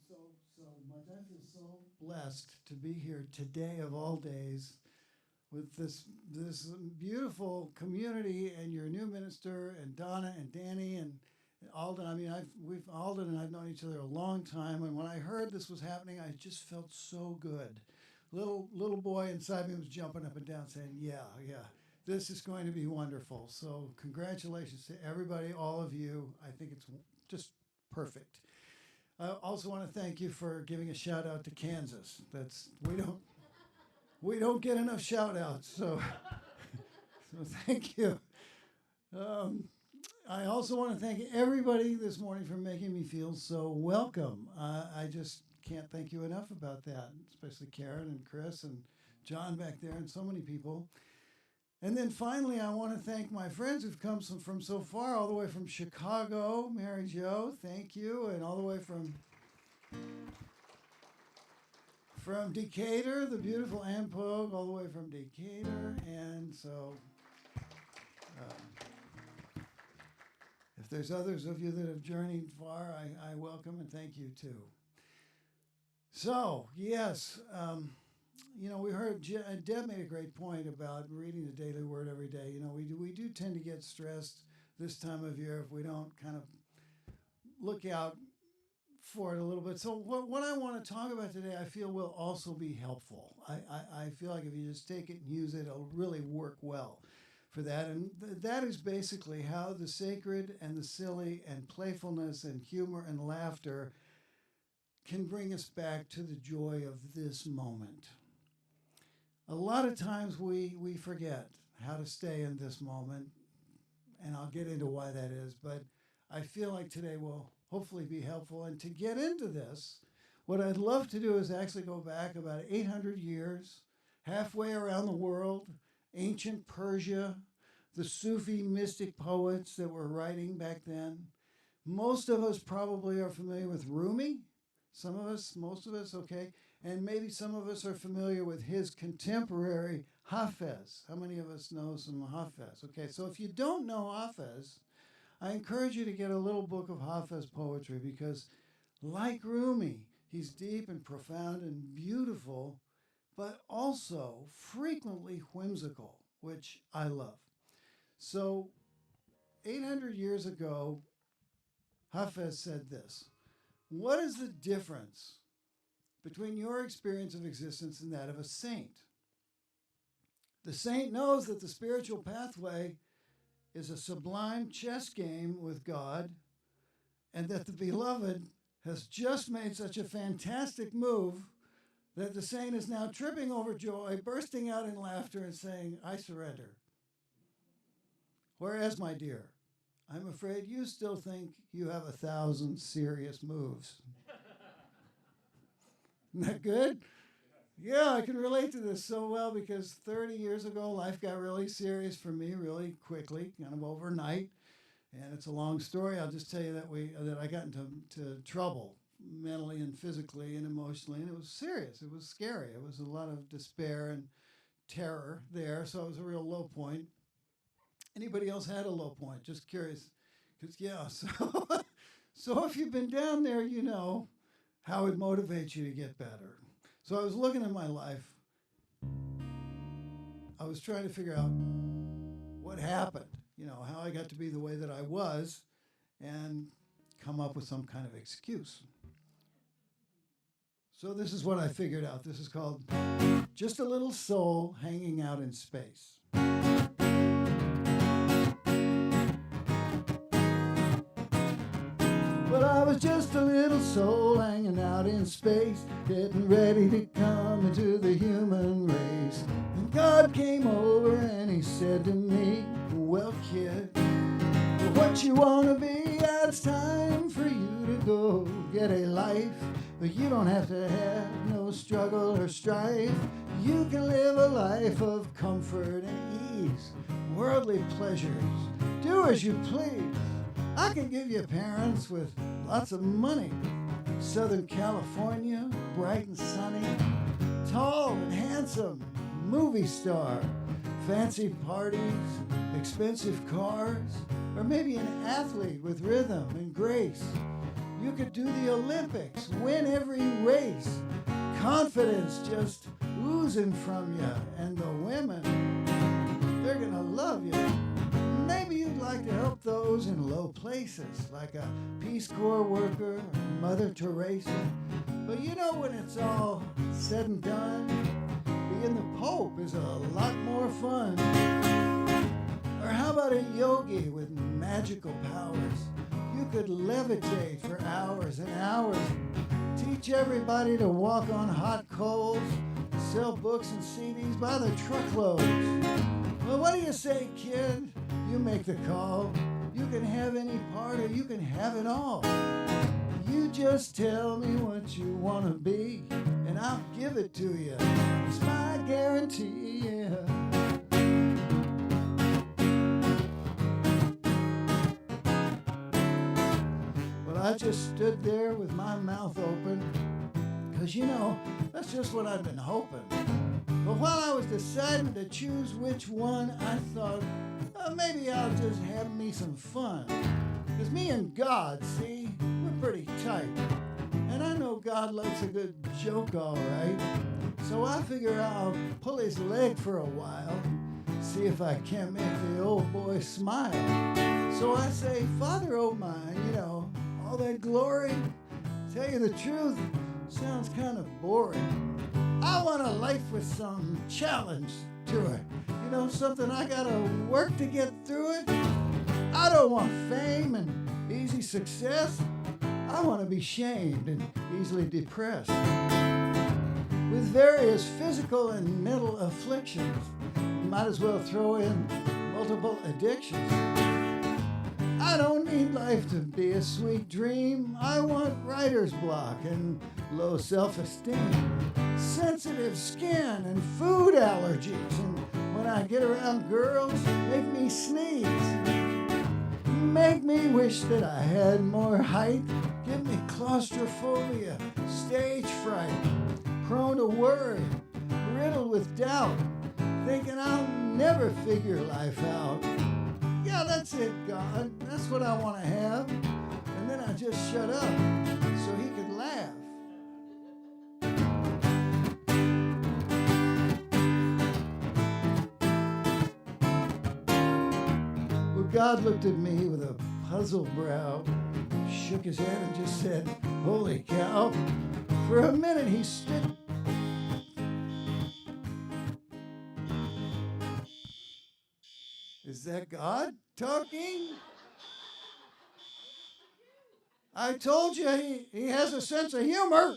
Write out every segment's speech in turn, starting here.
so much. I feel so blessed to be here today of all days with this beautiful community and your new minister and Donna and Danny and Alden. I mean, Alden and I've known each other a long time, and when I heard this was happening, I just felt so good. Little boy inside me was jumping up and down, saying, "Yeah, yeah, this is going to be wonderful." So congratulations to everybody, all of you. I think it's just perfect. I also want to thank you for giving a shout out to Kansas. We don't get enough shout outs, so so thank you. Um, I also want to thank everybody this morning for making me feel so welcome. I just can't thank you enough about that, especially Karen and Chris and John back there and so many people. And then finally, I want to thank my friends who've come from so far, all the way from Chicago, Mary Jo, thank you, and all the way from Decatur, the beautiful Ann Pogue, all the way from Decatur, and so if there's others of you that have journeyed far, I welcome and thank you too. So, yes, we heard Deb made a great point about reading the daily word every day. You know, we do tend to get stressed this time of year if we don't kind of look out for it a little bit. So what I want to talk about today, I feel will also be helpful. I feel like if you just take it and use it, it'll really work well for that. And that is basically how the sacred and the silly and playfulness and humor and laughter can bring us back to the joy of this moment. A lot of times we forget how to stay in this moment, and I'll get into why that is, but I feel like today will hopefully be helpful. And to get into this, what I'd love to do is actually go back about 800 years, halfway around the world, ancient Persia, the Sufi mystic poets that were writing back then. Most of us probably are familiar with Rumi. Some of us, most of us, okay. And maybe some of us are familiar with his contemporary Hafez. How many of us know some Hafez? Okay, so if you don't know Hafez, I encourage you to get a little book of Hafez poetry because, like Rumi, he's deep and profound and beautiful, but also frequently whimsical, which I love. So 800 years ago, Hafez said this: "What is the difference between your experience of existence and that of a saint? The saint knows that the spiritual pathway is a sublime chess game with God, and that the beloved has just made such a fantastic move that the saint is now tripping over joy, bursting out in laughter and saying, 'I surrender.' Whereas, my dear, I'm afraid you still think you have 1,000 serious moves." Isn't that good? Yeah, I can relate to this so well because 30 years ago, life got really serious for me really quickly, kind of overnight. And it's a long story. I'll just tell you that I got into trouble mentally and physically and emotionally, and it was serious. It was scary. It was a lot of despair and terror there, so it was a real low point. Anybody else had a low point? Just curious. Because, yeah, so if you've been down there, you know how it motivates you to get better. So I was looking at my life. I was trying to figure out what happened, how I got to be the way that I was, and come up with some kind of excuse. So this is what I figured out. This is called Just a Little Soul Hanging Out in Space. Well, I was just a little soul hanging out in space, getting ready to come into the human race. And God came over and he said to me, "Well, kid, what you want to be, it's time for you to go get a life. But you don't have to have no struggle or strife. You can live a life of comfort and ease, worldly pleasures, do as you please. I can give you parents with lots of money, Southern California, bright and sunny, tall and handsome, movie star, fancy parties, expensive cars, or maybe an athlete with rhythm and grace. You could do the Olympics, win every race. Confidence just oozing from you. And the women, they're going to love you. Maybe you'd like to help those in low places, like a Peace Corps worker or Mother Teresa. But you know, when it's all said and done, being the Pope is a lot more fun. Or how about a yogi with magical powers? You could levitate for hours and hours, teach everybody to walk on hot coals, sell books and CDs by the truckloads. Well, what do you say, kid? You make the call. You can have any part or you can have it all. You just tell me what you want to be, and I'll give it to you. It's my guarantee, yeah. Well, I just stood there with my mouth open, 'cause you know, that's just what I've been hoping. But while I was deciding to choose which one, I thought, maybe I'll just have me some fun. 'Cause me and God, see, we're pretty tight. And I know God likes a good joke, all right. So I figure I'll pull his leg for a while, see if I can't make the old boy smile. So I say, Father, oh mine, you know, all that glory, tell you the truth, sounds kind of boring. I want a life with some challenge to it. You know, something I gotta work to get through it. I don't want fame and easy success. I want to be shamed and easily depressed. With various physical and mental afflictions, might as well throw in multiple addictions. I don't need life to be a sweet dream. I want writer's block and low self-esteem, sensitive skin and food allergies, and when I get around girls, make me sneeze. Make me wish that I had more height. Give me claustrophobia, stage fright, prone to worry, riddled with doubt, thinking I'll never figure life out. Yeah, that's it, God. That's what I want to have. And then I just shut up so he could laugh. God looked at me with a puzzled brow, shook his head and just said, holy cow. For a minute he stood. Is that God talking? I told you he has a sense of humor.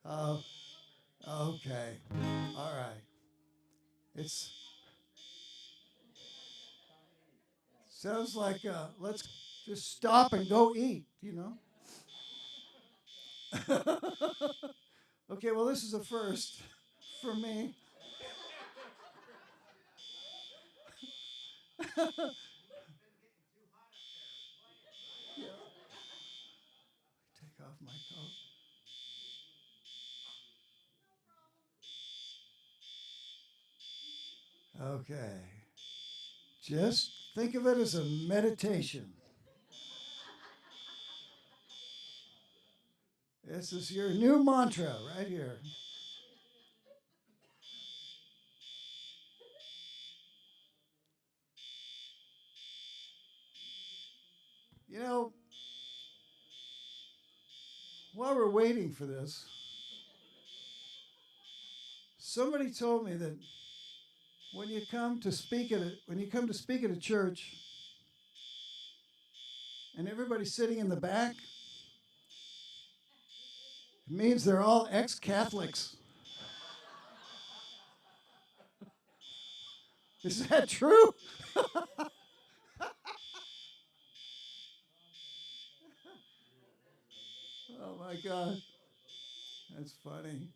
Oh, okay. All right. It sounds like let's just stop and go eat, you know. Okay, well, this is a first for me. Yeah. Take off my coat. Okay. Just think of it as a meditation. This is your new mantra right here. You know, while we're waiting for this, somebody told me that when you come to speak at a church and everybody's sitting in the back, it means they're all ex-Catholics. Is that true? Oh my God, that's funny.